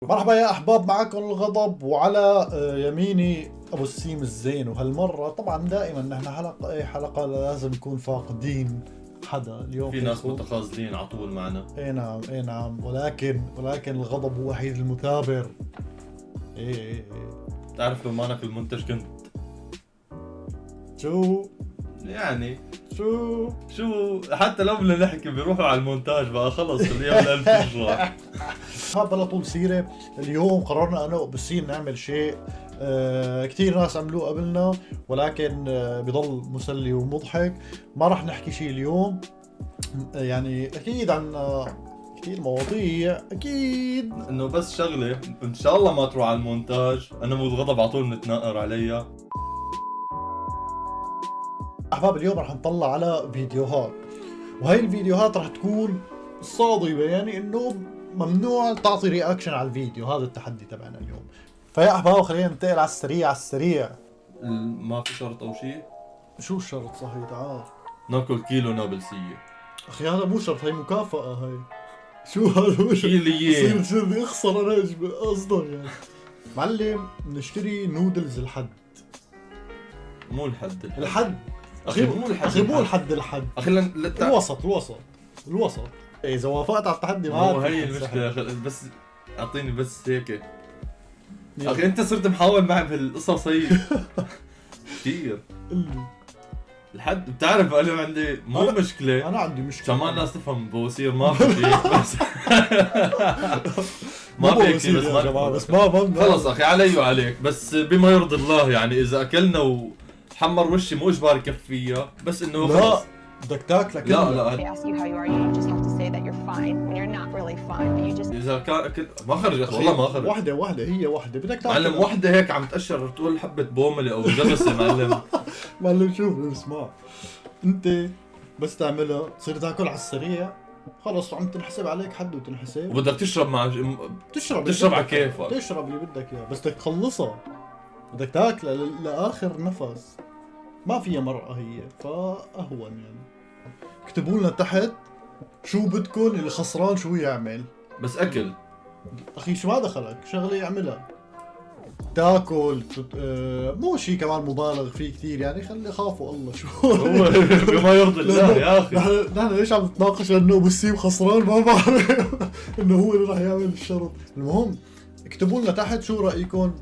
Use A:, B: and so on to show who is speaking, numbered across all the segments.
A: مرحبا يا احباب، معكم الغضب وعلى يميني ابو السيم الزين. وهالمره طبعا دائما نحن حلقه لازم نكون فاقدين حدا. اليوم
B: في ناس متخاذلين على طول معنا.
A: اي نعم ولكن الغضب هو وحيد المثابر. ايه
B: تعرف لو ما انا في المونتاج كنت
A: شو
B: حتى لو بدنا نحكي بيروحوا على المونتاج بقى خلص اليوم الألف تشرح.
A: هذا لا طول سيره. اليوم قررنا انا وبسيم نعمل شيء كثير ناس عملوه قبلنا، ولكن بضل مسلي ومضحك. ما راح نحكي شيء اليوم، يعني اكيد عنا كثير مواضيع، اكيد
B: انه بس شغله ان شاء الله ما تروح على المونتاج. انا والغضب على طول نتناقر عليها.
A: احباب اليوم راح نطلع على فيديوهات، وهي الفيديوهات راح تكون صادمة، يعني انه ممنوع تعطي رياكشن على الفيديو. هذا التحدي تبعنا اليوم. فيا احباب خلينا ننتقل على السريع.
B: ما في شرط او شيء.
A: شو الشرط؟ صحيح تعال
B: ناكل كيلو نابلسية.
A: اخي هذا مو شرط، هي مكافأة. هاي شو هذا؟ مو شرط. بصير بدي اخسر انا اصلا يعني. معلم نشتري نودلز الحد.
B: مو الحد
A: اخي مو الحد اخي الوسط. اذا وافقت على التحدي
B: ما هي المشكله. بس اعطيني بس هيك. اخي انت صرت محاول معي بهالقصص هي كثير. الحد بتعرف انا عندي مو مشكله.
A: انا عندي مشكله
B: كمان الناس تفهم بوصير ما في شيء. بس ما في شيء. بس
A: ما
B: خلص اخي علي وعليك، بس بما يرضي الله. يعني اذا اكلنا وحمر وشي مو اجباري كفيها، بس انه
A: لا بدك تاكلك.
B: لا اذا كان اكل ما خرج والله ما خرج.
A: وحده هي وحده بدك تاكل.
B: معلم وحده هيك عم تقشر تقول حبه بومله او جرس.
A: معلم شوف اسمع، انت بس تعملها تصير تاكل على السريع، خلص عم تنحسب عليك حد وتنحسب.
B: وبدك تشرب مع تشرب على كيفك،
A: تشرب اللي بدك اياه، بس بدك تخلصها، بدك تاكلها لاخر نفس. ما فيها مرقه هي، فاهون يعني. اكتبوا لنا تحت شو بدكم، اللي خسران شو يعمل.
B: بس اكل
A: اخي شو ما دخلك، شغله يعملها تاكل. مو شيء كمان مبالغ فيه كثير يعني. خلي خافوا الله شو
B: هو بما يرضي الله يا اخي.
A: نحن ليش عم نتناقش لانه ابو السيم خسران؟ ما بعرف انه هو اللي راح يعمل الشرط. المهم اكتبوا لنا تحت شو رايكم،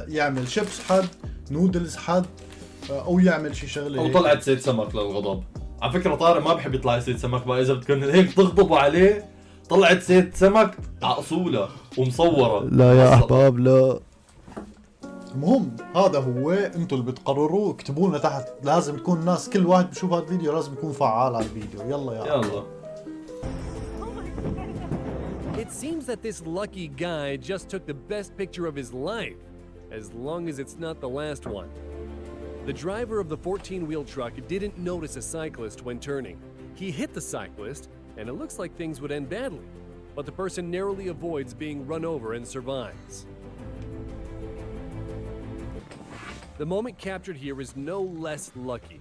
A: يعمل شيبس حد، نودلز حد، او يعمل شي شغله
B: او طلعت زيت سمك للغضب. على فكره طارق ما بحب يطلع زيت سمك بقى. اذا بدكم هيك تغضبوا عليه، طلعت زيت سمك على اصوله ومصوره.
A: لا يا احباب لا. المهم هذا هو، انتم اللي بتقرروا. اكتبوا لنا تحت. لازم تكون الناس، كل واحد بشوف هذا الفيديو لازم يكون فعال على الفيديو. يلا يا
B: يلا.
C: It seems that this lucky guy just took the best picture of his life, as long as it's not the last one. The driver of the 14-wheel truck didn't notice a cyclist when turning. He hit the cyclist, and it looks like things would end badly, but the person narrowly avoids being run over and survives. The moment captured here is no less lucky.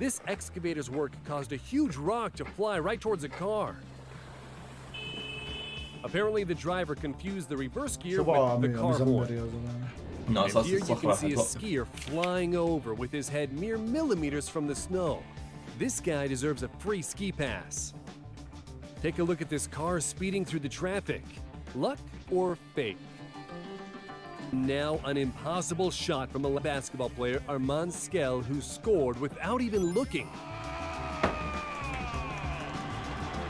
C: This excavator's work caused a huge rock to fly right towards a car. Apparently, the driver confused the reverse gear with the car horn. And here you can see a skier flying over with his head mere millimeters from the snow. This guy deserves a free ski pass. Take a look at this car speeding through the traffic. Luck or fate? Now an impossible shot from a basketball player, Armand Skell, who scored without even looking.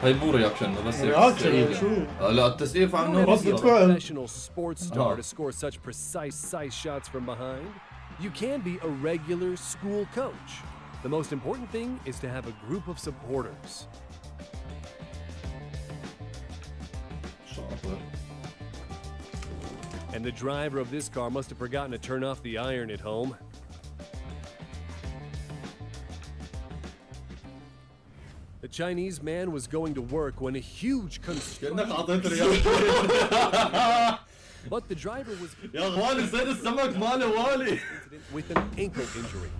B: هاي مو رياكشن بس
A: رياكشن. شو؟
B: لا التسقيف عنه
A: ردة فعل.
C: Professional sports star to score such precise shots from behind. You can be a regular school coach. The most important thing is to have a group of supporters. And the driver of this car must have forgotten to turn off the iron at home. The Chinese man was going to work when a huge but the driver was with an ankle injury.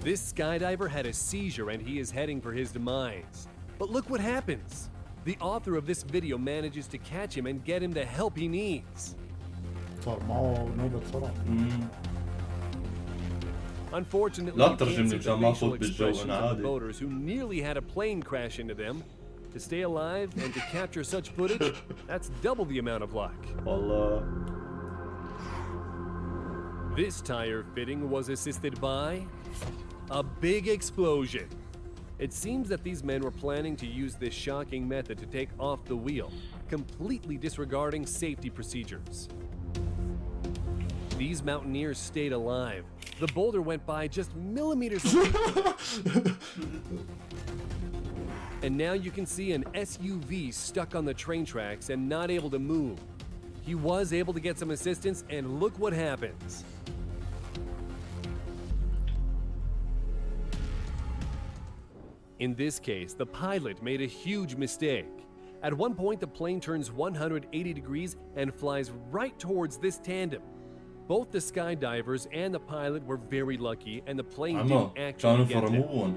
C: This skydiver had a seizure and he is heading for his demise. But look what happens. The author of this video manages to catch him and get him the help he needs. Unfortunately, you can't see the facial expressions of the boaters who nearly had a plane crash into them. To stay alive and to capture such footage, that's double the amount of luck.
B: والله.
C: This tire fitting was assisted by a big explosion. It seems that these men were planning to use this shocking method to take off the wheel, completely disregarding safety procedures. These mountaineers stayed alive. The boulder went by just millimeters away. And now you can see an SUV stuck on the train tracks and not able to move. He was able to get some assistance, and look what happens. In this case, the pilot made a huge mistake. At one point, the plane turns 180 degrees and flies right towards this tandem. Both the skydivers and the pilot were very lucky, and the plane didn't actually get them.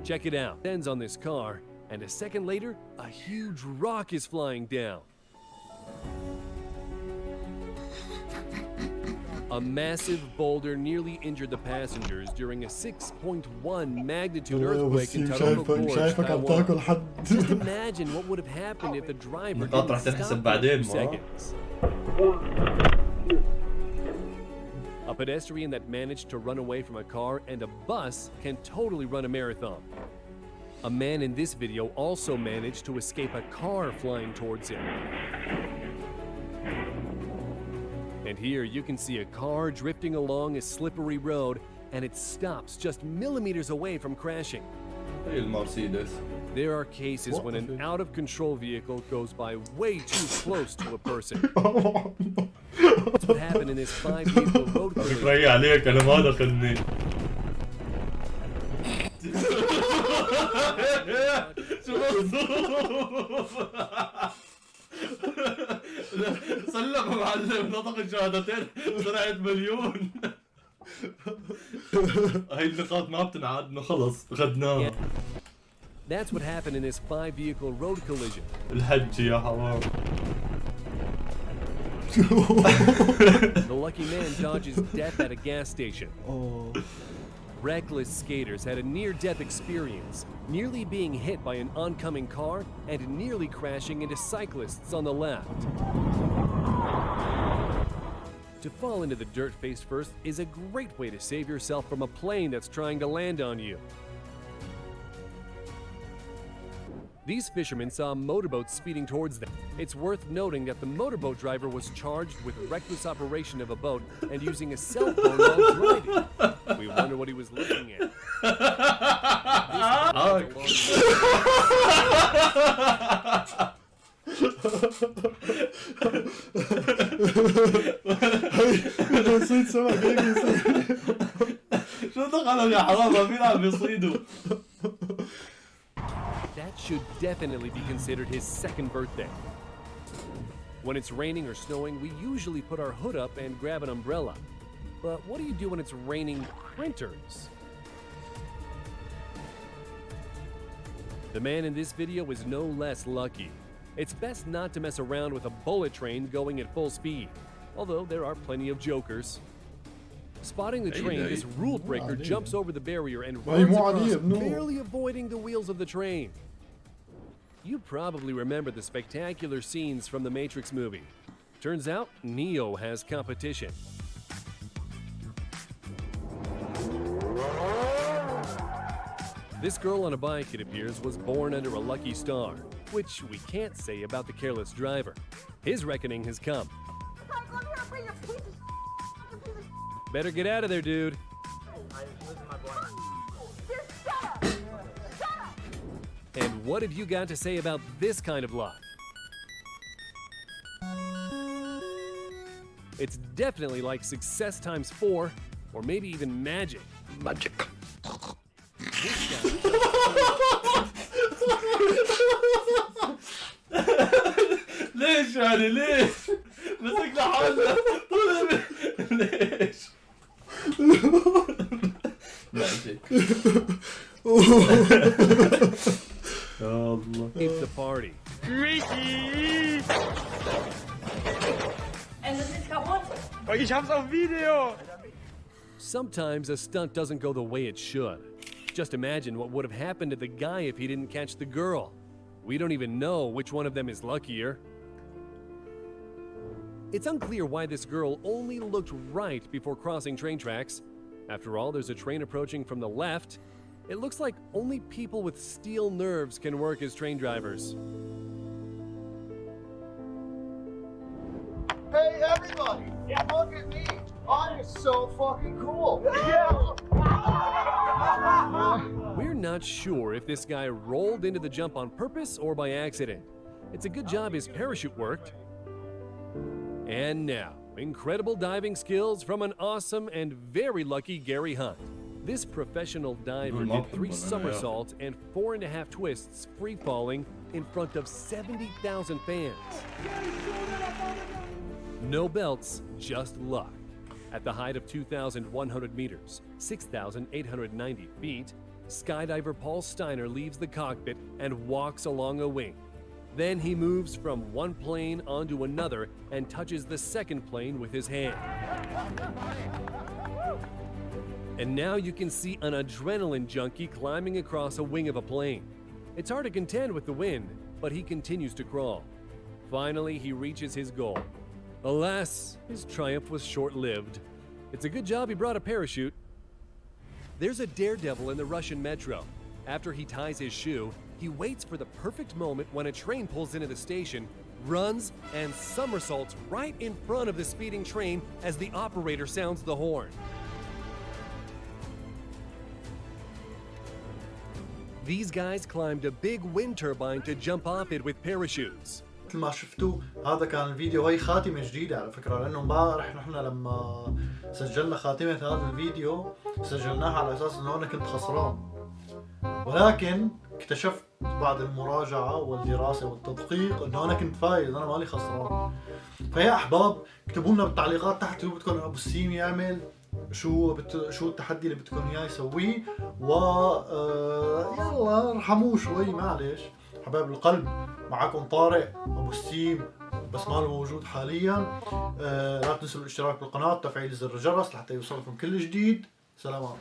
C: Check it out. Ends on this car, and a second later, a huge rock is flying down. A massive boulder nearly injured the passengers during a 6.1 magnitude earthquake in Taronga Gorge, Taiwan. Just imagine what would have happened if the driver didn't stop for 2 seconds. A pedestrian that managed to run away from a car and a bus can totally run a marathon. A man in this video also managed to escape a car flying towards him. And here you can see a car drifting along a slippery road, and it stops just millimeters away from crashing. There are cases when an out-of-control vehicle goes by way too close to a person. That's what happened in this 5-vehicle road collision.
B: سلم معلم نطق الشهادتين طلعت مليون. هاي النقاط ما بتنعاد خلص اخذناها.
C: That's what happened in this 5-vehicle road collision.
B: الحج يا حرام.
C: The lucky man dodges death at a gas station. Reckless skaters had a near-death experience, nearly being hit by an oncoming car and nearly crashing into cyclists on the left. To fall into the dirt face first is a great way to save yourself from a plane that's trying to land on you. These fishermen saw a motorboat speeding towards them. It's worth noting that the motorboat driver was charged with reckless operation of a boat and using a cell phone while driving. We wonder what he was looking at.
B: شو دخلوا يا حرام مين عم بيصيدوا؟
C: That should definitely be considered his second birthday. When it's raining or snowing, we usually put our hood up and grab an umbrella. But what do you do when it's raining printers? The man in this video is no less lucky. It's best not to mess around with a bullet train going at full speed, although there are plenty of jokers. Spotting the train, this rule breaker jumps over the barrier and runs across, barely avoiding the wheels of the train. You probably remember the spectacular scenes from the Matrix movie. Turns out, Neo has competition. This girl on a bike, it appears, was born under a lucky star, which we can't say about the careless driver. His reckoning has come. Better get out of there, dude. And what have you got to say about this kind of luck? It's definitely like success times 4, or maybe even magic.
D: Magic.
B: ليش يعني ليش؟ مسكنا حالنا ليش؟ ماجيك
C: Ich hab's auf Video! Sometimes a stunt doesn't go the way it should. Just imagine what would have happened to the guy if he didn't catch the girl. We don't even know which one of them is luckier. It's unclear why this girl only looked right before crossing train tracks. After all, there's a train approaching from the left. It looks like only people with steel nerves can work as train drivers.
A: Hey everybody! Look at me! I am so fucking cool!
C: We're not sure if this guy rolled into the jump on purpose or by accident. It's a good job his parachute worked. And now, incredible diving skills from an awesome and very lucky Gary Hunt. This professional diver did 3 somersaults and 4.5 twists free-falling in front of 70,000 fans. No belts, just luck. At the height of 2,100 meters, 6,890 feet, skydiver Paul Steiner leaves the cockpit and walks along a wing. Then he moves from one plane onto another and touches the second plane with his hand. And now you can see an adrenaline junkie climbing across a wing of a plane. It's hard to contend with the wind, but he continues to crawl. Finally, he reaches his goal. Alas, his triumph was short-lived. It's a good job he brought a parachute. There's a daredevil in the Russian metro. After he ties his shoe, he waits for the perfect moment when a train pulls into the station, runs, and somersaults right in front of the speeding train as the operator sounds the horn. These guys climbed a big wind turbine to jump off it with parachutes.
A: مثل ما شفتوا هذا كان الفيديو. هي خاتمة جديدة على فكرة، لأنه امبارح نحن لما سجلنا خاتمة هذا الفيديو سجلناها على أساس إنه أنا كنت خسران، ولكن اكتشفت بعد المراجعة والدراسة والتدقيق إنه أنا كنت فايز، أنا مالي خسران. فيا أحباب اكتبوا لنا بالتعليقات تحت شو بدكم أبو السيم يعمل، شو التحدي اللي بدكم إياه يسويه، يلا ارحموه شوي معلش. حبايب القلب، معكم طارق ابو السيم بس ما له موجود حاليا. لا تنسوا الاشتراك بالقناة، تفعيل زر الجرس لحتى يوصلكم كل جديد. سلامات.